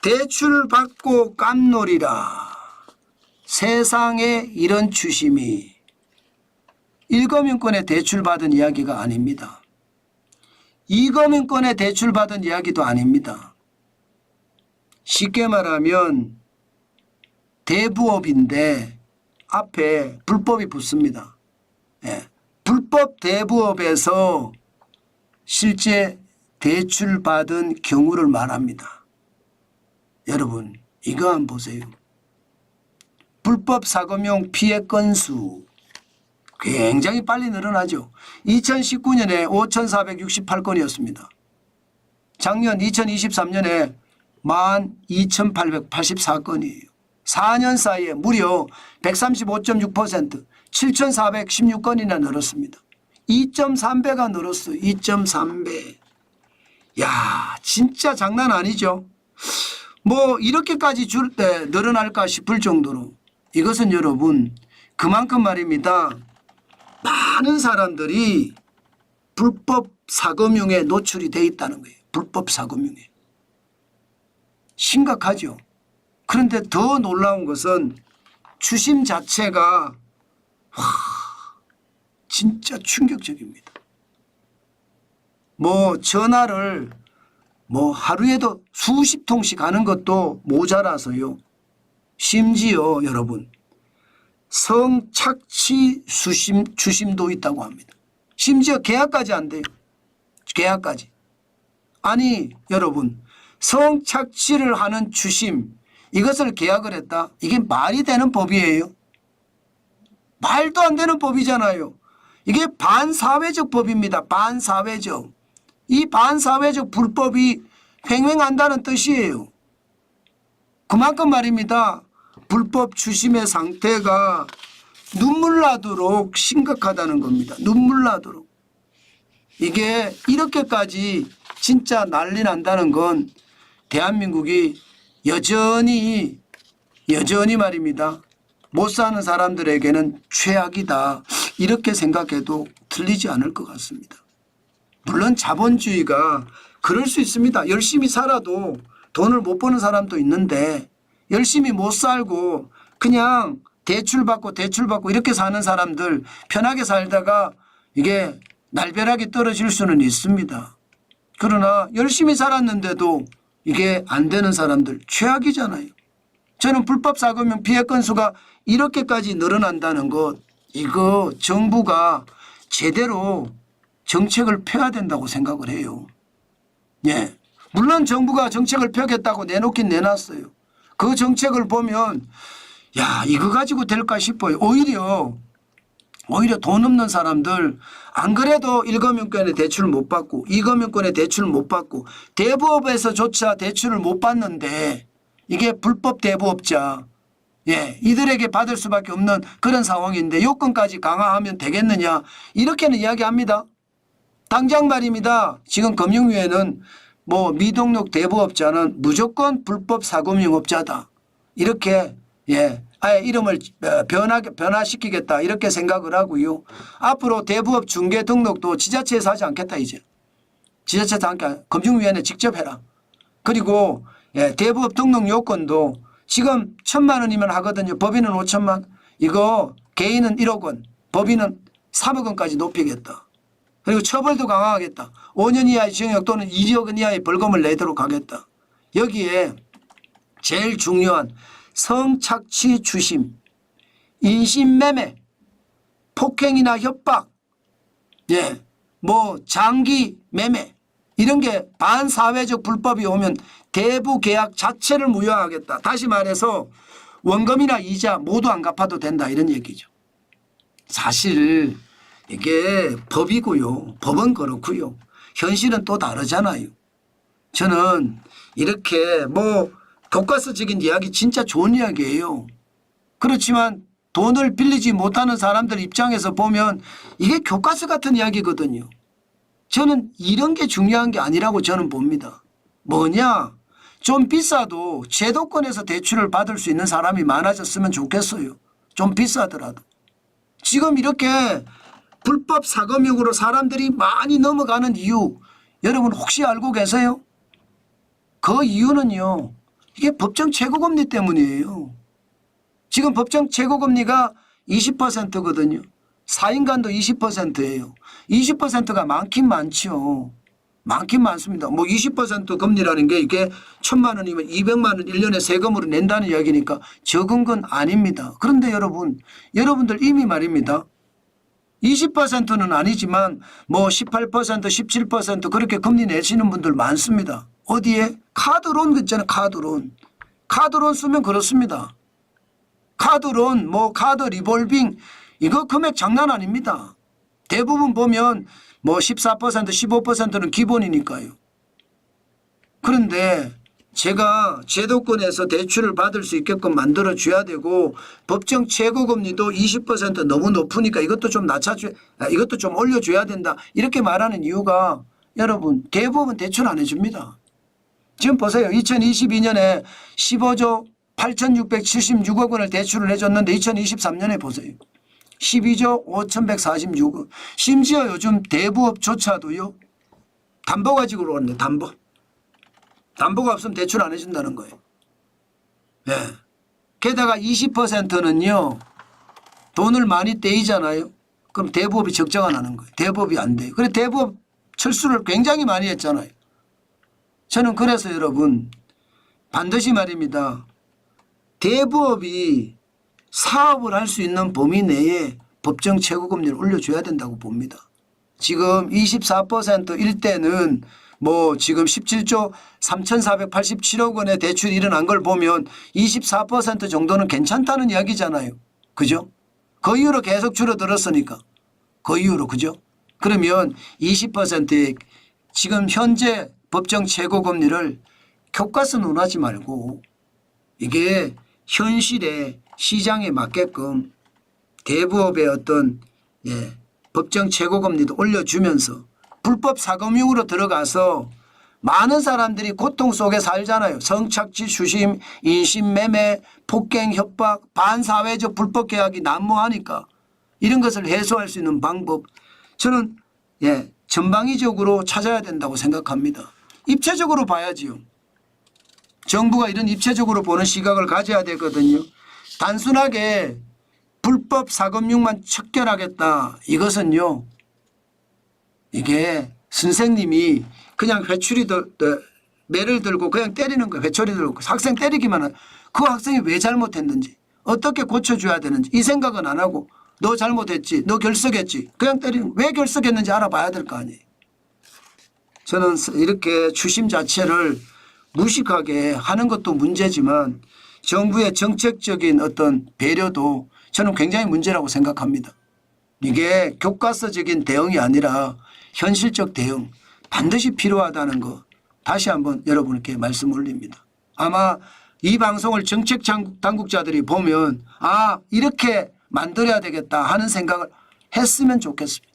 대출 받고 깜놀이라. 세상에 이런 추심이. 일거민권에 대출 받은 이야기가 아닙니다. 이거민권에 대출 받은 이야기도 아닙니다. 쉽게 말하면 대부업인데 앞에 불법이 붙습니다. 예. 불법 대부업에서 실제 대출 받은 경우를 말합니다. 여러분 이거 한번 보세요. 불법 사금융 피해 건수 굉장히 빨리 늘어나죠. 2019년에 5,468건이었습니다. 작년 2023년에 12,884건이에요. 4년 사이에 무려 135.6% 7,416건이나 늘었습니다. 2.3배가 늘었어요. 2.3배. 야, 진짜 장난 아니죠. 뭐 이렇게까지 늘어날까 싶을 정도로 이것은 여러분 그만큼 말입니다. 많은 사람들이 불법 사금융에 노출이 돼 있다는 거예요. 불법 사금융에. 심각하죠. 그런데 더 놀라운 것은 추심 자체가 진짜 충격적입니다. 뭐 전화를 뭐 하루에도 수십 통씩 하는 것도 모자라서요. 심지어 여러분 성착취 추심도 있다고 합니다. 심지어 계약까지 안 돼요. 계약까지. 아니 여러분 성착취를 하는 추심 이것을 계약을 했다. 이게 말이 되는 법이에요. 말도 안 되는 법이잖아요. 이게 반사회적 법입니다. 반사회적. 이 반사회적 불법이 횡행한다는 뜻이에요. 그만큼 말입니다. 불법 추심의 상태가 눈물 나도록 심각하다는 겁니다. 눈물 나도록. 이게 이렇게까지 진짜 난리 난다는 건 대한민국이 여전히 말입니다. 못 사는 사람들에게는 최악이다. 이렇게 생각해도 틀리지 않을 것 같습니다. 물론 자본주의가 그럴 수 있습니다. 열심히 살아도 돈을 못 버는 사람도 있는데 열심히 못 살고 그냥 대출받고 이렇게 사는 사람들 편하게 살다가 이게 날벼락이 떨어질 수는 있습니다. 그러나 열심히 살았는데도 이게 안 되는 사람들 최악이잖아요. 저는 불법 사금융 피해 건수가 이렇게까지 늘어난다는 것 이거 정부가 제대로 정책을 펴야 된다고 생각을 해요. 예. 물론 정부가 정책을 펴겠다고 내놓긴 내놨어요. 그 정책을 보면 야 이거 가지고 될까 싶어요. 오히려 돈 없는 사람들 안 그래도 1금융권에 대출 못 받고 2금융권에 대출 못 받고 대부업에서조차 대출을 못 받는데 이게 불법 대부업자 예, 이들에게 받을 수밖에 없는 그런 상황인데 요건까지 강화하면 되겠느냐 이렇게는 이야기합니다. 당장 말입니다. 지금 금융위에는 뭐 미등록 대부업자는 무조건 불법 사금융업자다. 이렇게 예, 아예 이름을 변화시키겠다 이렇게 생각을 하고요. 앞으로 대부업 중개 등록도 지자체에서 하지 않겠다 이제. 지자체에서 하니까 금융위원회 직접 해라. 그리고 예, 대부업 등록 요건도 지금 1,000만 원이면 하거든요. 법인은 5천만 이거 개인은 1억 원 법인은 3억 원까지 높이겠다. 그리고 처벌도 강화하겠다. 5년 이하의 징역 또는 2억 원 이하의 벌금을 내도록 하겠다. 여기에 제일 중요한 성착취 추심, 인신매매, 폭행이나 협박, 예, 뭐 장기 매매 이런 게 반사회적 불법이 오면 대부 계약 자체를 무효하겠다. 다시 말해서 원금이나 이자 모두 안 갚아도 된다 이런 얘기죠. 사실 이게 법이고요. 법은 그렇고요. 현실은 또 다르잖아요. 저는 이렇게 뭐 교과서적인 이야기 진짜 좋은 이야기예요. 그렇지만 돈을 빌리지 못하는 사람들 입장에서 보면 이게 교과서 같은 이야기거든요. 저는 이런 게 중요한 게 아니라고 저는 봅니다. 뭐냐? 좀 비싸도 제도권에서 대출을 받을 수 있는 사람이 많아졌으면 좋겠어요. 좀 비싸더라도. 지금 이렇게 불법 사금융으로 사람들이 많이 넘어가는 이유 여러분 혹시 알고 계세요? 그 이유는요. 이게 법정 최고금리 때문이에요. 지금 법정 최고금리가 20%거든요. 4인간도 20%예요. 20%가 많긴 많죠. 많긴 많습니다. 뭐 20% 금리라는 게 이게 1,000만 원이면 200만 원 1년에 세금으로 낸다는 이야기니까 적은 건 아닙니다. 그런데 여러분들 이미 말입니다. 20%는 아니지만 뭐 18%, 17% 그렇게 금리 내시는 분들 많습니다. 어디에? 카드론 있잖아요. 카드론 쓰면 그렇습니다. 카드론, 뭐 카드 리볼빙 이거 금액 장난 아닙니다. 대부분 보면 뭐 14%, 15%는 기본이니까요. 그런데 제가 제도권에서 대출을 받을 수 있게끔 만들어 줘야 되고 법정 최고금리도 20% 너무 높으니까 이것도 좀 이것도 좀 올려줘야 된다. 이렇게 말하는 이유가 여러분 대부분 대출 안 해줍니다. 지금 보세요. 2022년에 15조 8,676억 원을 대출을 해줬는데 2023년에 보세요. 12조 5,146억. 심지어 요즘 대부업조차도요. 담보가지고 오는데 담보가 없으면 대출 안 해준다는 거예요. 네. 게다가 20%는요. 돈을 많이 떼이잖아요. 그럼 대부업이 적자가 나는 거예요. 대부업이 안 돼요. 그래 대부업 철수를 굉장히 많이 했잖아요. 저는 그래서 여러분 반드시 말입니다. 대부업이 사업을 할 수 있는 범위 내에 법정 최고금리를 올려줘야 된다고 봅니다. 지금 24%일 때는 뭐 지금 17조 3,487억 원의 대출이 일어난 걸 보면 24% 정도는 괜찮다는 이야기잖아요. 그죠? 그 이후로 계속 줄어들었으니까. 그 이후로 그죠? 그러면 20%의 지금 현재 법정 최고금리를 교과서 논하지 말고 이게 현실에 시장에 맞게끔 대부업의 어떤 법정 최고금리도 올려주면서 불법 사금융으로 들어가서 많은 사람들이 고통 속에 살잖아요. 성착취, 수심, 인신매매, 폭행, 협박, 반사회적 불법 계약이 난무하니까 이런 것을 해소할 수 있는 방법 저는 전방위적으로 찾아야 된다고 생각합니다. 입체적으로 봐야지요. 정부가 이런 입체적으로 보는 시각을 가져야 되거든요. 단순하게 불법 사금융만 척결하겠다. 이것은요. 이게 선생님이 그냥 매를 들고 그냥 때리는 거예요. 회초리 들고 학생 때리기만 하고 그 학생이 왜 잘못했는지 어떻게 고쳐줘야 되는지 이 생각은 안 하고 너 잘못했지. 너 결석했지. 그냥 때리는 왜 결석했는지 알아봐야 될 거 아니에요. 저는 이렇게 추심 자체를 무식하게 하는 것도 문제지만 정부의 정책적인 어떤 배려도 저는 굉장히 문제라고 생각합니다. 이게 교과서적인 대응이 아니라 현실적 대응 반드시 필요하다는 거 다시 한번 여러분께 말씀 올립니다. 아마 이 방송을 정책 당국자들이 보면 아 이렇게 만들어야 되겠다 하는 생각을 했으면 좋겠습니다.